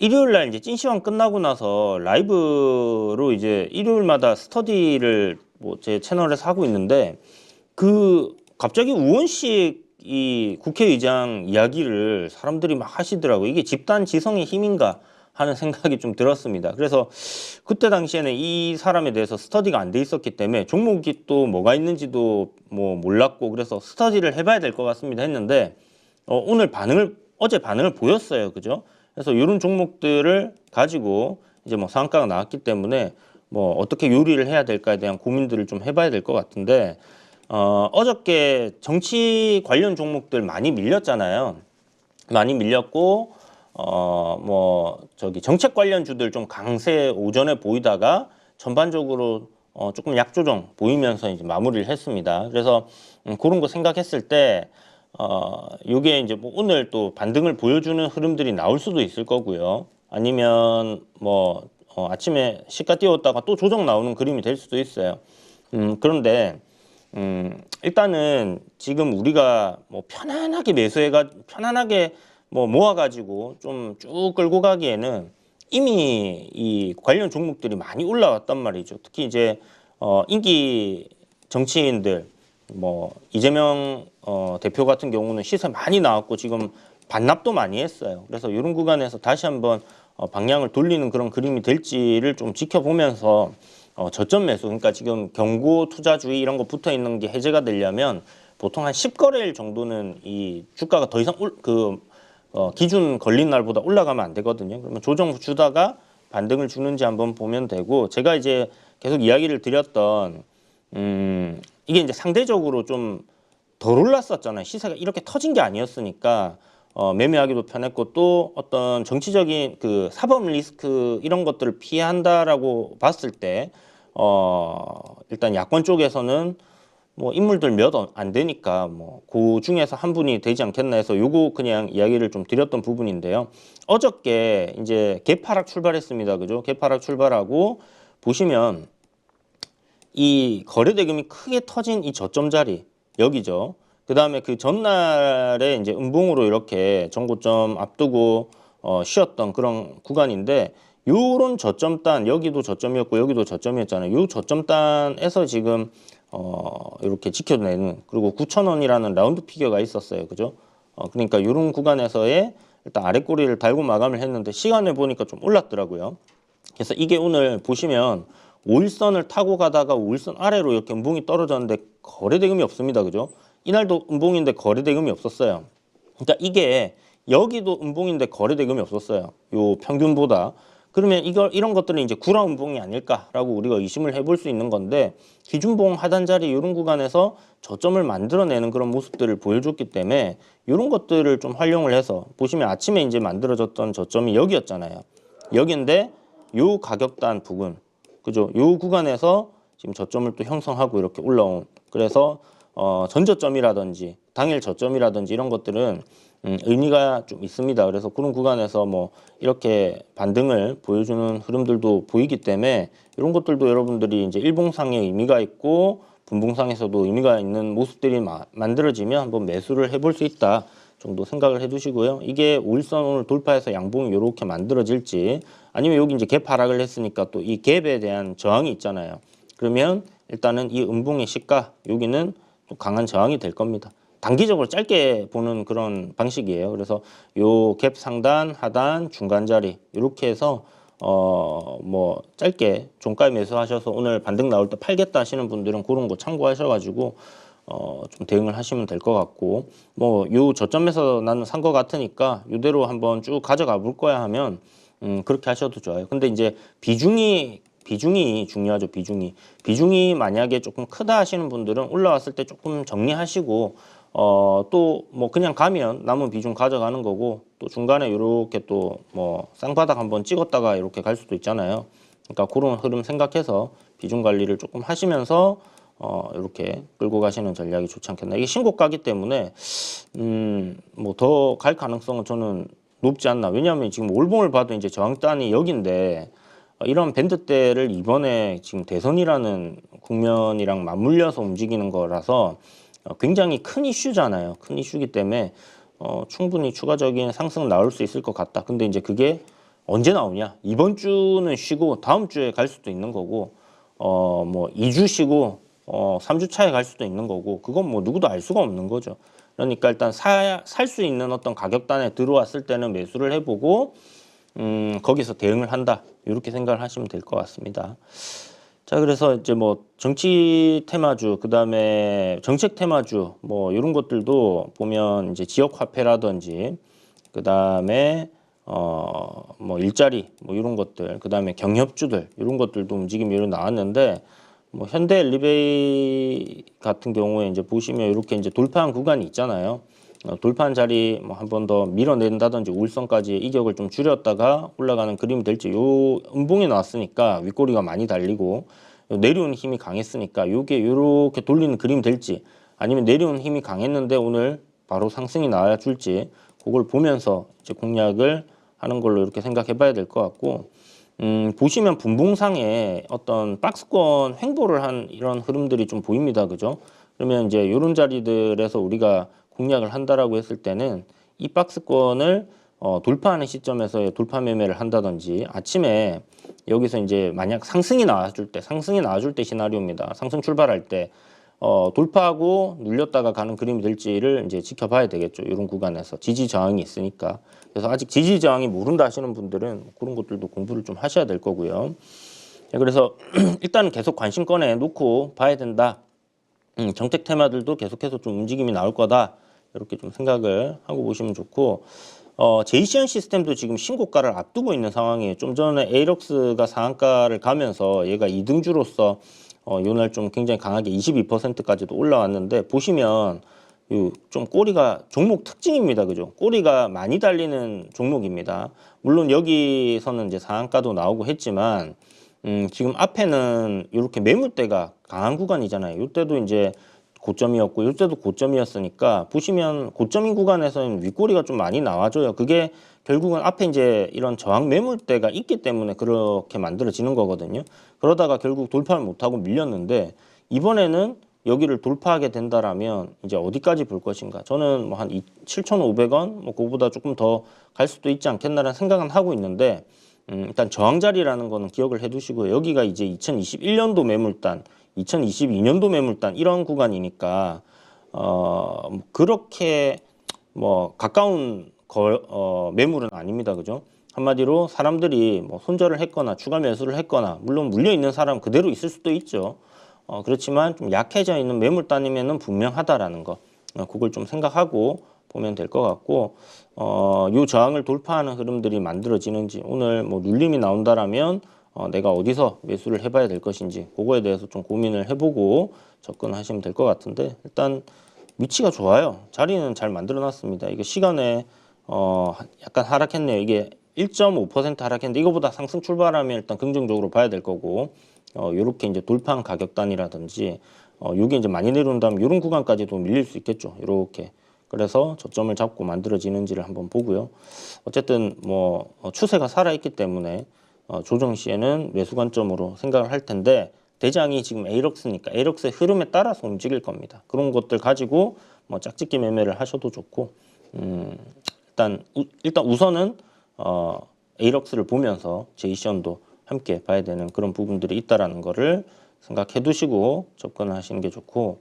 일요일 날 이제 찐 시황 끝나고 나서 라이브로 이제 일요일마다 스터디를 뭐 제 채널에서 하고 있는데 그 갑자기 우원식 이 국회의장 이야기를 사람들이 막 하시더라고요. 이게 집단 지성의 힘인가 하는 생각이 좀 들었습니다. 그래서 그때 당시에는 이 사람에 대해서 스터디가 안 돼 있었기 때문에 종목이 또 뭐가 있는지도 뭐 몰랐고 그래서 스터디를 해봐야 될 것 같습니다 했는데 오늘 어제 반응을 보였어요. 그죠? 그래서 이런 종목들을 가지고 이제 뭐 상한가가 나왔기 때문에 뭐 어떻게 요리를 해야 될까에 대한 고민들을 좀 해봐야 될 것 같은데 어저께 정치 관련 종목들 많이 밀렸잖아요. 많이 밀렸고 뭐 저기 정책 관련주들 좀 강세 오전에 보이다가 전반적으로 조금 약조정 보이면서 이제 마무리를 했습니다. 그래서 그런 거 생각했을 때 요게 이제 뭐 오늘 또 반등을 보여주는 흐름들이 나올 수도 있을 거고요. 아니면 뭐 아침에 시가 띄웠다가 또 조정 나오는 그림이 될 수도 있어요. 그런데 일단은 지금 우리가 뭐 편안하게 뭐 모아가지고 좀 쭉 끌고 가기에는 이미 이 관련 종목들이 많이 올라왔단 말이죠. 특히 이제 인기 정치인들 뭐 이재명 대표 같은 경우는 시세 많이 나왔고 지금 반납도 많이 했어요. 그래서 이런 구간에서 다시 한번 방향을 돌리는 그런 그림이 될지를 좀 지켜보면서 저점 매수, 그러니까 지금 경고 투자주의 이런 거 붙어 있는 게 해제가 되려면 보통 한 10거래일 정도는 이 주가가 더 이상 기준 걸린 날보다 올라가면 안 되거든요. 그러면 조정 주다가 반등을 주는지 한번 보면 되고, 제가 이제 계속 이야기를 드렸던 이게 이제 상대적으로 좀 덜 올랐었잖아요. 시세가 이렇게 터진 게 아니었으니까 매매하기도 편했고, 또 어떤 정치적인 그 사법 리스크 이런 것들을 피한다라고 봤을 때 일단 야권 쪽에서는 뭐 인물들 몇 안 되니까 뭐 그 중에서 한 분이 되지 않겠나 해서 요거 그냥 이야기를 좀 드렸던 부분인데요. 어저께 이제 개파락 출발했습니다. 그죠? 개파락 출발하고 보시면 이 거래 대금이 크게 터진 이 저점 자리 여기죠. 그 다음에 그 전날에 이제 음봉으로 이렇게 전고점 앞두고 쉬었던 그런 구간인데, 요런 저점단, 여기도 저점이었고 여기도 저점이었잖아요. 요 저점단에서 지금 이렇게 지켜내는, 그리고 9,000원이라는 라운드 피겨가 있었어요. 그죠? 그러니까 요런 구간에서의 일단 아래 꼬리를 달고 마감을 했는데 시간을 보니까 좀 올랐더라고요. 그래서 이게 오늘 보시면 5일선을 타고 가다가 5일선 아래로 이렇게 음봉이 떨어졌는데 거래 대금이 없습니다. 그죠? 이날도 음봉인데 거래 대금이 없었어요. 그러니까 이게 여기도 음봉인데 거래 대금이 없었어요. 요 평균보다. 그러면 이런 것들은 이제 구라 음봉이 아닐까라고 우리가 의심을 해볼 수 있는 건데, 기준봉 하단 자리 이런 구간에서 저점을 만들어내는 그런 모습들을 보여줬기 때문에 이런 것들을 좀 활용을 해서 보시면 아침에 이제 만들어졌던 저점이 여기였잖아요. 여기인데 요 가격단 부근, 그죠? 요 구간에서 지금 저점을 또 형성하고 이렇게 올라온, 그래서 전저점이라든지 당일 저점이라든지 이런 것들은 의미가 좀 있습니다. 그래서 그런 구간에서 뭐 이렇게 반등을 보여주는 흐름들도 보이기 때문에 이런 것들도 여러분들이 이제 일봉상의 의미가 있고 분봉상에서도 의미가 있는 모습들이 만들어지면 한번 매수를 해볼 수 있다 정도 생각을 해두시고요. 이게 5일선 오늘 돌파해서 양봉이 이렇게 만들어질지, 아니면 여기 이제 갭 하락을 했으니까 또 이 갭에 대한 저항이 있잖아요. 그러면 일단은 이 음봉의 시가 여기는 또 강한 저항이 될 겁니다. 단기적으로 짧게 보는 그런 방식이에요. 그래서 요 갭 상단, 하단, 중간 자리 이렇게 해서 뭐 짧게 종가 매수하셔서 오늘 반등 나올 때 팔겠다 하시는 분들은 그런 거 참고하셔가지고 좀 대응을 하시면 될 것 같고, 뭐 요 저점에서 나는 산 것 같으니까 이대로 한번 쭉 가져가 볼 거야 하면 그렇게 하셔도 좋아요. 근데 이제 비중이 중요하죠. 비중이 만약에 조금 크다 하시는 분들은 올라왔을 때 조금 정리하시고 또 뭐 그냥 가면 남은 비중 가져가는 거고, 또 중간에 이렇게 또 뭐 쌍바닥 한번 찍었다가 이렇게 갈 수도 있잖아요. 그러니까 그런 흐름 생각해서 비중 관리를 조금 하시면서 이렇게 끌고 가시는 전략이 좋지 않겠나. 이게 신고가기 때문에 뭐 더 갈 가능성은 저는 높지 않나. 왜냐하면 지금 올봉을 봐도 이제 저항단이 여기인데 이런 밴드대를 이번에 지금 대선이라는 국면이랑 맞물려서 움직이는 거라서 굉장히 큰 이슈잖아요. 큰 이슈기 때문에 충분히 추가적인 상승 나올 수 있을 것 같다. 근데 이제 그게 언제 나오냐? 이번 주는 쉬고 다음 주에 갈 수도 있는 거고, 뭐 2주 쉬고 3주 차에 갈 수도 있는 거고, 그건 뭐 누구도 알 수가 없는 거죠. 그러니까 일단 살 수 있는 어떤 가격단에 들어왔을 때는 매수를 해보고 거기서 대응을 한다. 이렇게 생각을 하시면 될 것 같습니다. 자, 그래서 이제 뭐 정치 테마주, 그다음에 정책 테마주 뭐 이런 것들도 보면 이제 지역 화폐라든지 그다음에 뭐 일자리 뭐 이런 것들, 그다음에 경협주들 이런 것들도 움직임이 나왔는데, 뭐 현대 엘리베이 같은 경우에 이제 보시면 이렇게 이제 돌파한 구간이 있잖아요. 돌파한 자리 뭐 한 번 더 밀어낸다든지 우울선까지 이격을 좀 줄였다가 올라가는 그림이 될지, 요 음봉이 나왔으니까 윗꼬리가 많이 달리고 내려오는 힘이 강했으니까 요게 요렇게 돌리는 그림이 될지, 아니면 내려오는 힘이 강했는데 오늘 바로 상승이 나와 줄지, 그걸 보면서 이제 공략을 하는 걸로 이렇게 생각해 봐야 될 것 같고, 보시면 분봉상에 어떤 박스권 횡보를 한 이런 흐름들이 좀 보입니다. 그죠? 그러면 이제 이런 자리들에서 우리가 공략을 한다라고 했을 때는 이 박스권을 돌파하는 시점에서 돌파 매매를 한다든지, 아침에 여기서 이제 만약 상승이 나와줄 때 시나리오입니다. 상승 출발할 때 돌파하고 눌렸다가 가는 그림이 될지를 이제 지켜봐야 되겠죠. 이런 구간에서 지지 저항이 있으니까. 그래서 아직 지지 저항이 모른다 하시는 분들은 그런 것들도 공부를 좀 하셔야 될 거고요. 그래서 일단은 계속 관심권에 놓고 봐야 된다. 정책 테마들도 계속해서 좀 움직임이 나올 거다. 이렇게 좀 생각을 하고 보시면 좋고, 제이시안 시스템도 지금 신고가를 앞두고 있는 상황이에요. 좀 전에 에이럭스가 상한가를 가면서 얘가 2등주로서 요날 좀 굉장히 강하게 22%까지도 올라왔는데, 보시면 좀 꼬리가 종목 특징입니다. 그죠? 꼬리가 많이 달리는 종목입니다. 물론 여기서는 이제 상한가도 나오고 했지만, 지금 앞에는 이렇게 매물대가 강한 구간이잖아요. 이때도 이제 고점이었고 이때도 고점이었으니까, 보시면 고점인 구간에서는 윗꼬리가 좀 많이 나와줘요. 그게 결국은 앞에 이제 이런 저항 매물대가 있기 때문에 그렇게 만들어지는 거거든요. 그러다가 결국 돌파를 못하고 밀렸는데, 이번에는 여기를 돌파하게 된다라면 이제 어디까지 볼 것인가? 저는 뭐 한 7,500원, 뭐 그거보다 조금 더 갈 수도 있지 않겠나라는 생각은 하고 있는데, 일단 저항 자리라는 거는 기억을 해두시고요. 여기가 이제 2021년도 매물단, 2022년도 매물단 이런 구간이니까 그렇게 뭐 가까운 매물은 아닙니다. 그죠? 한마디로 사람들이 뭐 손절을 했거나 추가 매수를 했거나, 물론 물려 있는 사람 그대로 있을 수도 있죠. 그렇지만 좀 약해져 있는 매물단이면은 분명하다라는 거, 그걸 좀 생각하고 보면 될 것 같고, 요 저항을 돌파하는 흐름들이 만들어지는지, 오늘 뭐 눌림이 나온다라면 내가 어디서 매수를 해봐야 될 것인지, 그거에 대해서 좀 고민을 해보고 접근하시면 될 것 같은데, 일단 위치가 좋아요. 자리는 잘 만들어 놨습니다. 이게 시간에 약간 하락했네요. 이게 1.5% 하락했는데, 이거보다 상승 출발하면 일단 긍정적으로 봐야 될 거고, 요렇게 이제 돌파한 가격단이라든지, 요게 이제 많이 내려온다면 요런 구간까지도 밀릴 수 있겠죠. 요렇게. 그래서 저점을 잡고 만들어지는지를 한번 보고요. 어쨌든 뭐 추세가 살아있기 때문에 조정 시에는 매수 관점으로 생각을 할 텐데, 대장이 지금 에이럭스니까 에이럭스의 흐름에 따라서 움직일 겁니다. 그런 것들 가지고 뭐 짝짓기 매매를 하셔도 좋고, 일단 우선은 에이럭스를 보면서 제이시언도 함께 봐야 되는 그런 부분들이 있다라는 거를 생각해 두시고 접근을 하시는 게 좋고,